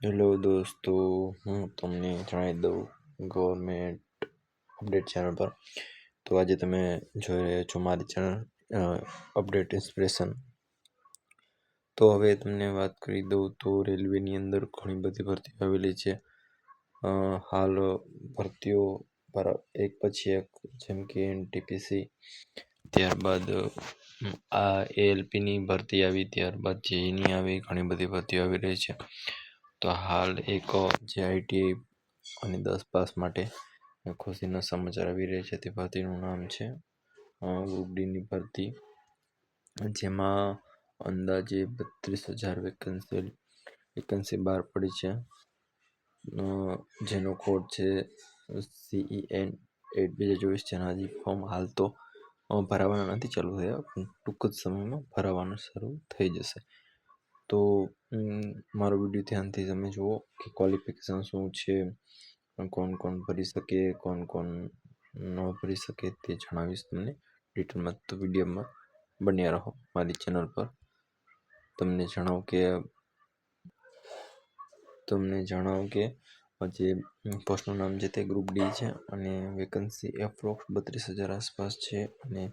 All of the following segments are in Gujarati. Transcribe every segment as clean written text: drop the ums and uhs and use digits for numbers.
હેલો દોસ્તો, હું તમને જણાવી દઉં ગવર્મેન્ટ અપડેટ ચેનલ પર. તો આજે તમે જોઈ રહ્યા છો મારી ચેનલ અપડેટ ઇન્સ્પિરેશન. તો હવે તમને વાત કરી દઉં તો રેલવેની અંદર ઘણી બધી ભરતીઓ આવેલી છે. હાલ ભરતીઓ પર એક પછી એક, જેમ કે એનટીપીસી, ત્યારબાદ આ એએલપીની ભરતી આવી, ત્યારબાદ જેઈની આવી, ઘણી બધી ભરતીઓ આવી રહી છે. તો હાલ એક જે આઈટીઆઈ અને 10 પાસ માટે ખુશીના સમાચાર આવી રહ્યા છે. તે ભરતીનું નામ છે ગ્રુપ ડીની ભરતી, જેમાં અંદાજે 32,000 વેકન્સી બહાર પડી છે, જેનો કોડ છે CEN 8/2024. જેના હજી ફોર્મ હાલ તો ભરાવાના નથી ચાલુ થયા, પણ ટૂંક જ સમયમાં ભરાવાનું શરૂ થઈ જશે. તો મારો વિડીયો ધ્યાનથી તમે જુઓ કે ક્વોલિફિકેશન શું છે, કોણ કોણ ભરી શકે, કોણ કોણ ન ભરી શકે, તે જણાવીશ તમને ડિટેલમાં. તો વિડીયોમાં બન્યા રહો મારી ચેનલ પર. તમને જણાવું કે જે પોસ્ટનું નામ છે તે ગ્રુપ ડી છે અને વેકન્સી એપ્રોક્સ 32,000 આસપાસ છે. અને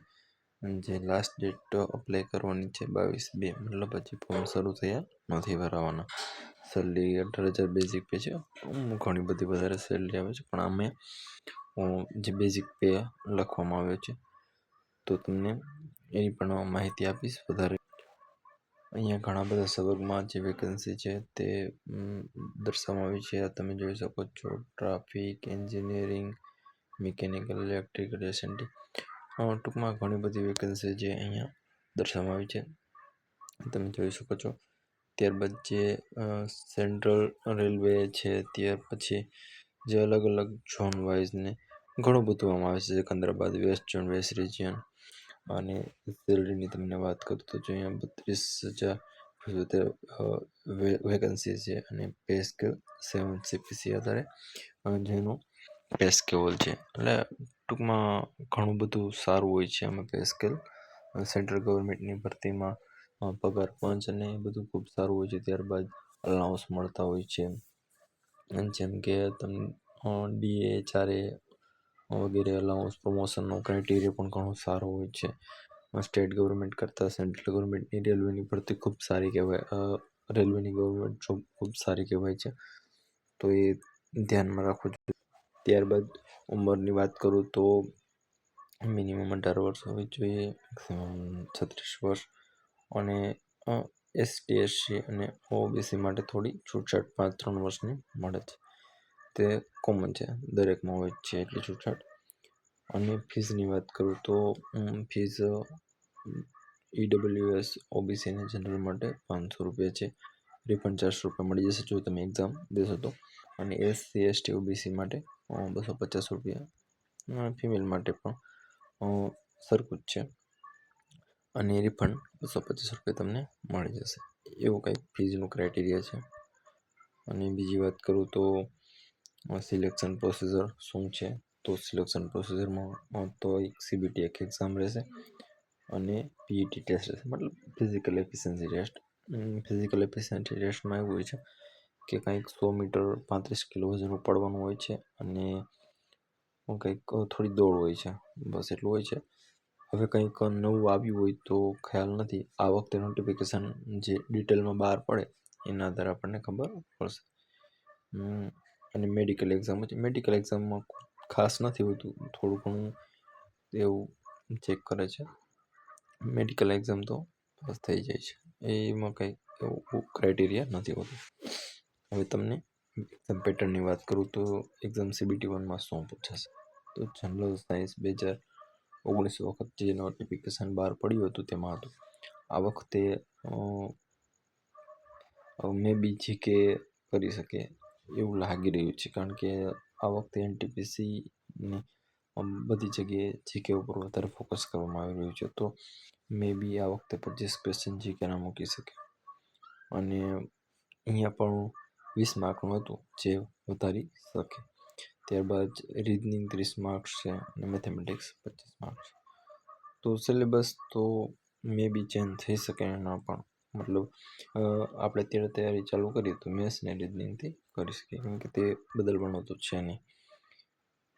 જે લાસ્ટ ડેટ અપ્લાય કરવાની છે 22/2, મતલબ હજી ફોર્મ શરૂ થયા નથી ભરાવાના. સેલરી 18,000 બેઝિક પે છે. ઘણી બધી વધારે સેલરી આવે છે, પણ આમે જે બેઝિક પે લખવામાં આવ્યો છે, તો તમને એની પણ માહિતી આપીશ વધારે. અહીંયા ઘણા બધા સબર્ગમાં જે વેકન્સી છે તે દર્શાવવામાં આવી છે. તમે જોઈ શકો છો ટ્રાફિક, એન્જિનિયરિંગ, મિકેનિકલ, ઇલેક્ટ્રિકલ, એસએનટી, ટૂંકમાં ઘણી બધી વેકન્સી જે અહીંયા દર્શાવવામાં આવી છે, તમે જોઈ શકો છો. ત્યારબાદ જે સેન્ટ્રલ રેલવે છે, ત્યાર પછી જે અલગ અલગ ઝોન વાઇઝને ઘણું બધું આમાં આવે છે. Secunderabad, west zone, west region. અને સેલરીની તમને વાત કરું તો જો અહીંયા 32,075 વેકન્સી છે અને પે સ્કેલ 7 CPC આધારે જેનો પે સ્કેલ છે. એટલે ટૂંકમાં ઘણું બધું સારું હોય છે આમાં પે સ્કેલ. સેન્ટ્રલ ગવર્મેન્ટની ભરતીમાં પગાર પંચ અને એ બધું ખૂબ સારું હોય છે. ત્યારબાદ અલાઉન્સ મળતા હોય છે, જેમ કે તમને DA, HRA વગેરે અલાઉન્સ. પ્રમોશનનો ક્રાઇટેરિયા પણ ઘણો સારો હોય છે. સ્ટેટ ગવર્મેન્ટ કરતાં સેન્ટ્રલ ગવર્મેન્ટની રેલવેની ભરતી ખૂબ સારી કહેવાય. રેલવેની ગવર્મેન્ટ જોબ ખૂબ સારી કહેવાય છે, તો એ ધ્યાનમાં રાખવું જોઈએ. ત્યારબાદ ઉંમરની વાત કરું તો મિનિમમ 18 વર્ષ હોવી જોઈએ, મેક્સિમમ 36 વર્ષ. અને ST, SC અને OBC માટે થોડી છૂટછાટ 5-3 વર્ષની મળે છે, તે કોમન છે, દરેકમાં હોય છે એટલી છૂટછાટ. અને ફીઝની વાત કરું તો ફીઝ EWS, OBC અને જનરલ માટે 500 રૂપિયા છે. રિફંડ 400 રૂપિયા મળી જશે જો તમે એક્ઝામ દેશો તો. અને SC, ST, OBC માટે 250 રૂપિયા, ફિમેલ માટે પણ સરખું જ છે. અને રિફંડ 250 રૂપિયા તમને મળી જશે, એવું કંઈક ફીઝનું ક્રાઇટેરિયા છે. અને બીજી વાત કરું તો સિલેક્શન પ્રોસિજર શું છે, તો સિલેક્શન પ્રોસિજરમાં તો એક CBT એક એક્ઝામ રહેશે અને PET ટેસ્ટ રહેશે, મતલબ physical efficiency test. Physical efficiency ટેસ્ટમાં એવું હોય છે કે કંઈક 100 મીટર 35 કિલો વજન ઉપાડવાનું હોય છે અને કંઈક થોડી દોડ હોય છે, બસ એટલું હોય છે. હવે કંઈક નવું આવ્યું હોય તો ખ્યાલ નથી, આ વખતે નોટિફિકેશન જે ડિટેલમાં બહાર પડે એના આધારે આપણને ખબર પડશે. અને મેડિકલ એક્ઝામ છે. મેડિકલ એક્ઝામમાં ખાસ નથી હોતું, થોડું ઘણું એવું ચેક કરે છે. મેડિકલ એક્ઝામ તો પાસ થઈ જાય છે, એમાં કંઈ એવું ક્રાઇટેરિયા નથી હોતું. હવે તમને એક્ઝામ પેટર્નની વાત કરું તો એક્ઝામ CBT 1માં શું પૂછાશે, તો જનરલ સાયન્સ 2019 વખત જે નોટિફિકેશન બહાર પડ્યું હતું તેમાં હતું. આ વખતે મે બી જીકે કરી શકે એવું લાગી રહ્યું છે, કારણ કે આ વખતે એનટીપીસીની બધી જગ્યાએ જીકે ઉપર વધારે ફોકસ કરવામાં આવી રહ્યું છે. તો મે બી આ વખતે 25 ક્વેશ્ચન જીકેના મૂકી શકે. અને અહીંયા પણ 20 માર્કનું હતું, જે વધારી શકે. ત્યારબાદ રીઝનિંગ 30 માર્ક્સ છે અને મેથેમેટિક્સ 25 માર્ક્સ. તો સિલેબસ તો મે બી ચેન્જ થઈ શકે એના પણ, મતલબ આપણે અત્યારે તૈયારી ચાલુ કરીએ તો મેથ્સ ને રિઝનિંગથી કરી શકીએ, કેમ કે તે બદલવાનું તો છે નહીં.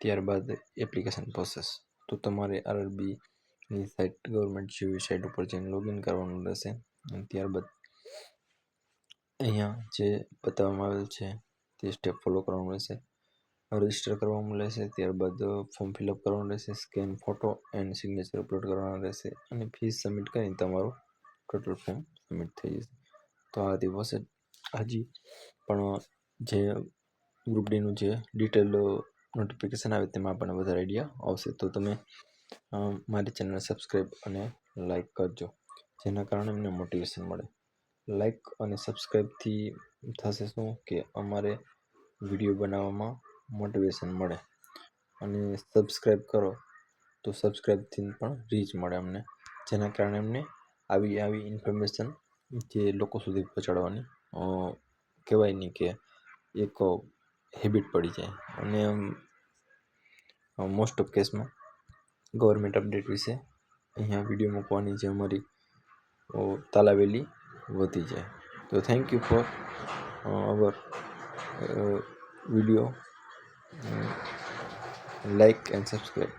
ત્યારબાદ એપ્લિકેશન પ્રોસેસ, તો તમારે આરઆરબીની સાઇટ ગવર્મેન્ટ જેવી સાઇટ ઉપર જઈને લોગિન કરવાનું રહેશે. અને ત્યારબાદ અહીંયા જે બતાવવામાં આવેલ છે તે સ્ટેપ ફોલો કરવાનું રહેશે. રજિસ્ટર કરવાનું રહેશે, ત્યારબાદ ફોર્મ ફિલઅપ કરવાનું રહેશે, scan photo and signature upload કરવાના રહેશે અને ફીસ સબમિટ કરીને તમારું ટોટલ ફોર્મ સબમિટ થઈ જશે. તો આ દિવસે હજી પણ જે ગ્રુપ ડીનું જે ડિટેલ નોટિફિકેશન આવે તેમાં આપણને વધારે આઈડિયા આવશે. તો તમે મારી ચેનલ સબસ્ક્રાઈબ અને લાઈક કરજો, જેના કારણે અમને મોટિવેશન મળે. લાઈક અને સબસ્ક્રાઈબથી થશે શું કે અમારે વિડીયો બનાવવામાં મોટિવેશન મળે, અને સબસ્ક્રાઈબ કરો તો સબસ્ક્રાઈબથી પણ રીચ મળે અમને, જેના કારણે અમને આવી ઇન્ફોર્મેશન જે લોકો સુધી પહોંચાડવાની કહેવાય નહીં કે એક હેબિટ પડી જાય. અને મોસ્ટ ઓફ કેસમાં ગવર્મેન્ટ અપડેટ વિશે અહીંયા વિડીયો મૂકવાની જે અમારી તાલાવેલી વધી જાય. તો thank you for hour video, like and subscribe.